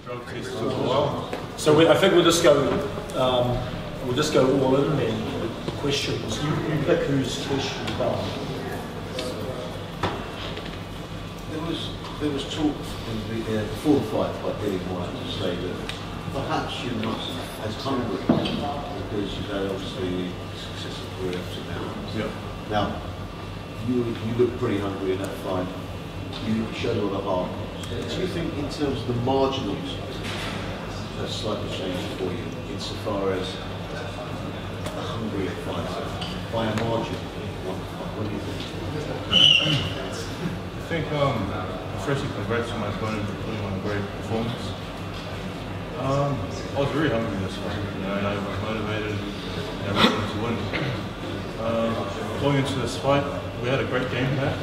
Drug test as well. So I think we'll just go all in then. Questions. You pick whose question you got. There was talk before the fight by Dillian Whyte to say that perhaps you're not as hungry because you've had obviously successful career ups and downs. Yeah. Now, you look pretty hungry in that fight. You showed a lot of heart. Do you think in terms of the marginals that's slightly changed for you insofar as a hungrier fighter by a margin? What do you think? I think, firstly, congrats to my opponent for putting on a great performance. I was very hungry this fight, and I was motivated and I wanted to win. Going into this fight, we had a great game plan.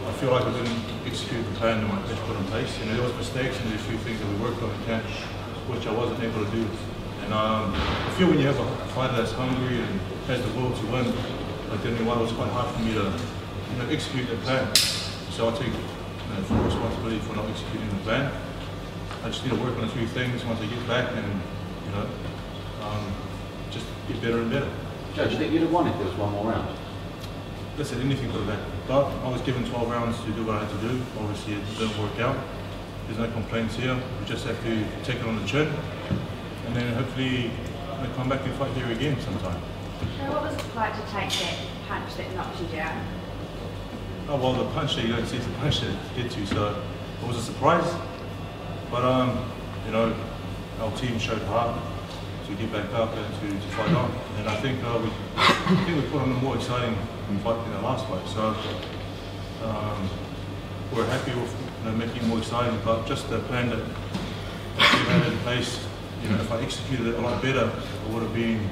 I feel like I didn't execute the plan that my coach put in place. There was mistakes and there's a few things that we worked on in camp, which I wasn't able to do. And I feel when you have a fighter that's hungry and has the will to win, like Dillian Whyte, it was quite hard for me to execute that plan. So I take full responsibility for not executing the plan. I just need to work on a few things once I get back and just get better and better. Joe, do you think you'd have won if there was one more round? Listen, anything could have happened. But I was given 12 rounds to do what I had to do. Obviously it didn't work out. There's no complaints here. We just have to take it on the chin and then hopefully come back and fight here again sometime. So what was it like to take that punch that knocked you down? Oh well, the punch that you don't see is the punch that you get to, so it was a surprise. But our team showed heart to get back up and to fight on. And I think we put on a more exciting fight than the last fight. So we're happy with making it more exciting. But just the plan that we had in place, if I executed it a lot better, it would have been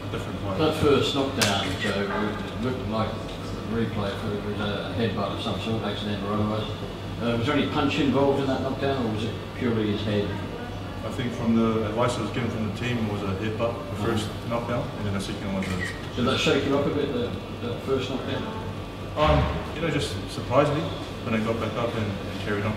a different fight. That first knockdown, Joe, it looked like the replay for it was a headbutt of some sort, accidental or otherwise. Was there any punch involved in that knockdown, or was it purely his head? I think from the advice I was given from the team was a headbutt, the first knockdown, and then the second one was a... Did that shake you up a bit, the first knockdown? Just surprised me when I got back up and carried on.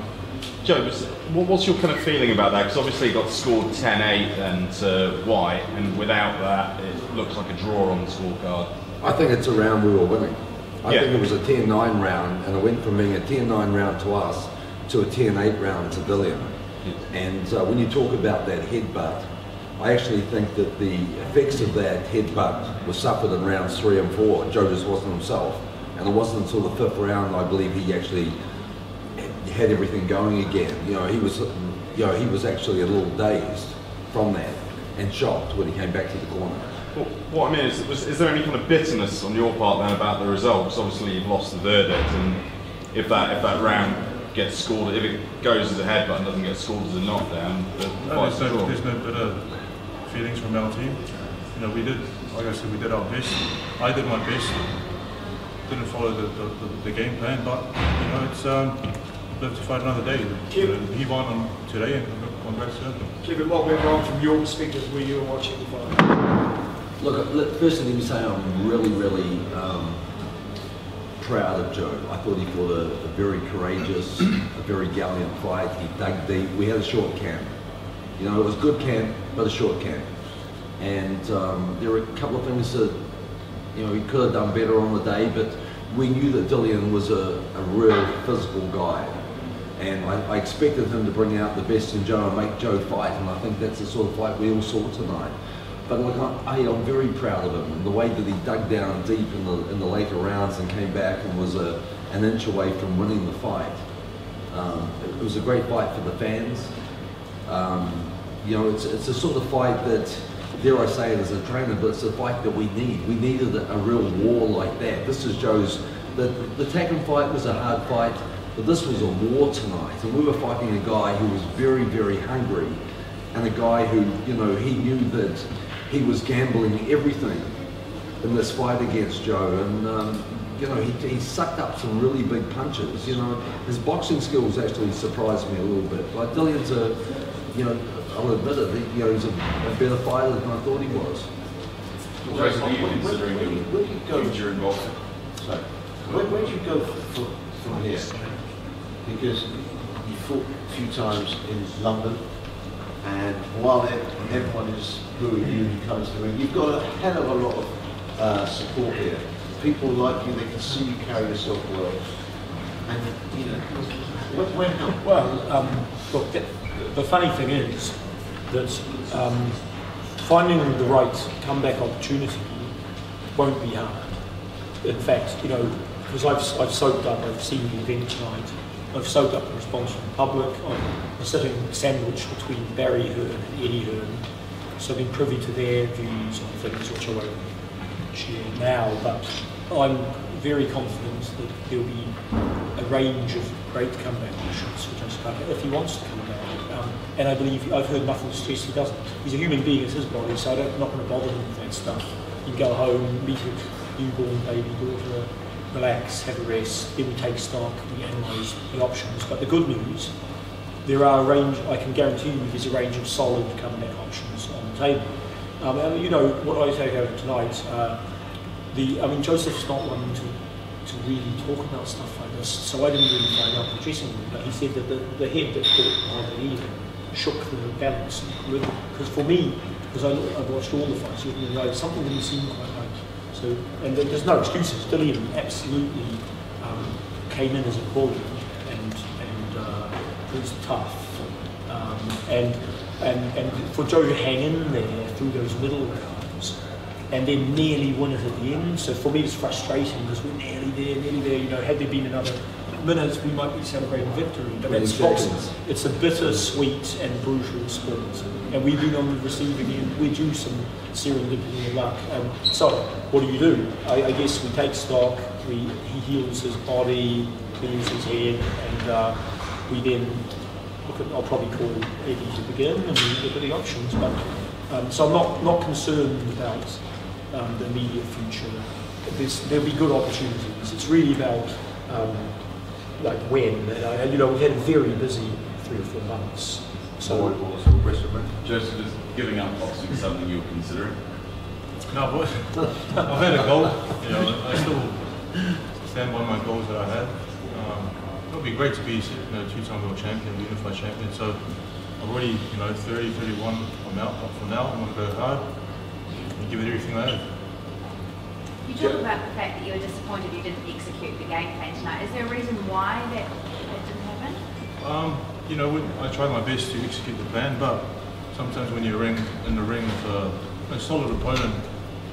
Joe, what's your kind of feeling about that? Because obviously he got scored 10-8 and to Whyte, and without that it looks like a draw on the scorecard. I think it's a round we were winning. I think it was a 10-9 round, and it went from being a 10-9 round to us to a 10-8 round to Dillian. And when you talk about that headbutt, I actually think that the effects of that headbutt were suffered in rounds 3 and 4. Joe just wasn't himself, and it wasn't until the 5th round I believe he actually had everything going again. He was actually a little dazed from that and shocked when he came back to the corner. Well, what I mean is there any kind of bitterness on your part then about the results? Obviously you've lost the verdict, and if that round gets scored, if it goes as a headbutt and doesn't get scored as a knockdown, there's no bitter feelings from our team. We did, like I said, we did our best. I did my best. Didn't follow the game plan, but it's live to fight another day. He won on today, and congrats to him. Kevin, what went wrong from your perspective when you were watching the fight? Look, firstly let me say I'm really proud of Joe. I thought he fought a very courageous, a very gallant fight. He dug deep. We had a short camp. It was good camp, but a short camp. And there were a couple of things that he could have done better on the day, but we knew that Dillian was a real physical guy. And I expected him to bring out the best in Joe and make Joe fight, and I think that's the sort of fight we all saw tonight. But look, I'm very proud of him, and the way that he dug down deep in the later rounds and came back and was an inch away from winning the fight. It was a great fight for the fans. It's a sort of fight that, dare I say it as a trainer, but it's a fight that we need. We needed a real war like that. This is Joe's, the Tacken fight was a hard fight, but this was a war tonight, and we were fighting a guy who was very hungry, and a guy who, he knew that he was gambling everything in this fight against Joe, and he sucked up some really big punches. His boxing skills actually surprised me a little bit. Like Dillian's I'll admit it, he's a better fighter than I thought he was. Where do you go during boxing? Where do you go from here? Because you fought a few times in London, and while everyone is booing you and you come into the ring, you've got a hell of a lot of support here. People like you, they can see you carry yourself well. And, you know, look, the funny thing is that finding the right comeback opportunity won't be hard. In fact, you know, because I've soaked up, I've seen the event tonight, I've soaked up the response from the public, I'm sitting sandwiched between Barry Hearn and Eddie Hearn, so I've been privy to their views on things which I won't share now, but I'm very confident that there'll be a range of great comeback options for Joseph Parker if he wants to come back. And I believe, I've heard nothing to suggest he doesn't. He's a human being, it's his body, so I'm not going to bother him with that stuff. He can go home, meet a newborn baby daughter, relax, have a rest, then we take stock, we analyse the options. But the good news, there are a range, I can guarantee you there's a range of solid comeback options on the table. And you know, what I take over tonight, I mean, Joseph's not one to really talk about stuff like this, so I didn't really find out in the dressing room, but he said that the head that caught behind the ear shook the balance. Because for me, because I watched all the fights, you know, something didn't seem quite right. So, and there's no excuses. Dillian absolutely came in as a bully and was tough. And for Joe to hang in there through those middle rounds and then nearly win it at the end. So for me it's frustrating because we're nearly there, you know, had there been another minute we might be celebrating victory. But that's boxing. It's a bitter-sweet and brutal sport. And we've been on the receiving end, we do some serendipity and luck. So what do? I guess we take stock, he heals his body, cleans his head, and we then look at, I'll probably call Eddie to begin and we look at the options. But so I'm not concerned about the immediate future. There'll be good opportunities. It's really about like when. And, you know, we had a very busy 3 or 4 months. So, Joseph, is giving up boxing something you're considering? No, but I've had a goal. You know, I still stand by my goals that I had. It would be great to be, you know, 2-time world champion, unified champion. So I've already, you know, 30, 31. I'm out for now. I'm going to go hard and give it everything I have. You talk about the fact that you were disappointed you didn't execute the game plan tonight. Is there a reason why that didn't happen? You know, I tried my best to execute the plan, but sometimes when you're in the ring with a solid opponent,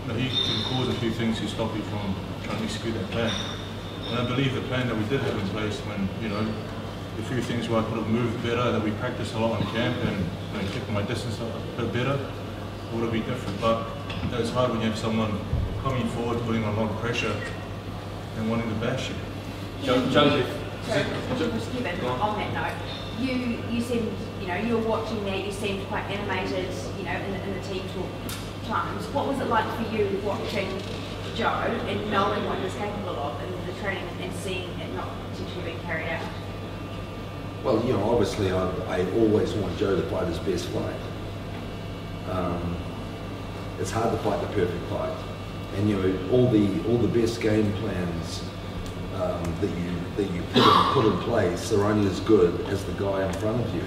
you know, he can cause a few things to stop you from trying to execute that plan. And I believe the plan that we did have in place, when, you know, a few things where I could have moved better, that we practiced a lot in camp and, you know, kept my distance a bit better, it would have been different. But you know, it's hard when you have someone coming forward, putting on a lot of pressure and wanting to bash you. Joseph. On that note, you seemed, you know, you were watching there, you seemed quite animated, you know, in the team talk times. What was it like for you watching Joe and knowing what he was capable of in the training and seeing it not potentially being carried out? Well, you know, obviously I always want Joe to fight his best fight. It's hard to fight the perfect fight. And, you know, all the best game plans that you put in place are only as good as the guy in front of you.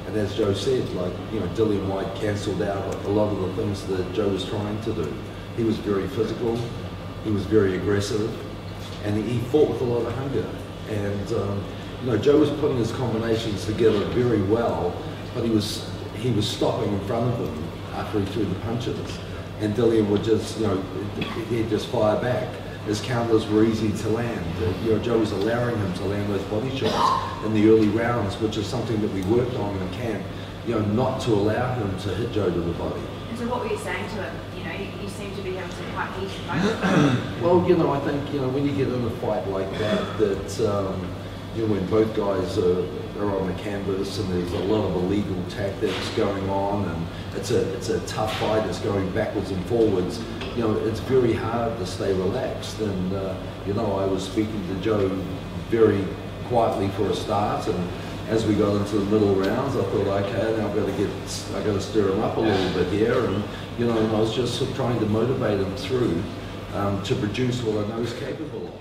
And as Joe said, like, you know, Dillian Whyte cancelled out a lot of the things that Joe was trying to do. He was very physical, he was very aggressive, and he fought with a lot of hunger. And you know, Joe was putting his combinations together very well, but he was stopping in front of him after he threw the punches. And Dillian would just, you know, he'd just fire back. His counters were easy to land. You know, Joe was allowing him to land those body shots in the early rounds, which is something that we worked on in camp, you know, not to allow him to hit Joe to the body. And so what were you saying to him? You know, you seem to be having some quite heated moments. Well, you know, I think, you know, when you get in a fight like that, you know, when both guys are on the canvas and there's a lot of illegal tactics going on and it's a tough fight, it's going backwards and forwards, you know, it's very hard to stay relaxed. And, you know, I was speaking to Joe very quietly for a start, and as we got into the middle rounds, I thought, okay, now I got to stir him up a little bit here, and, you know, and I was just sort of trying to motivate him through to produce what I know he's capable of.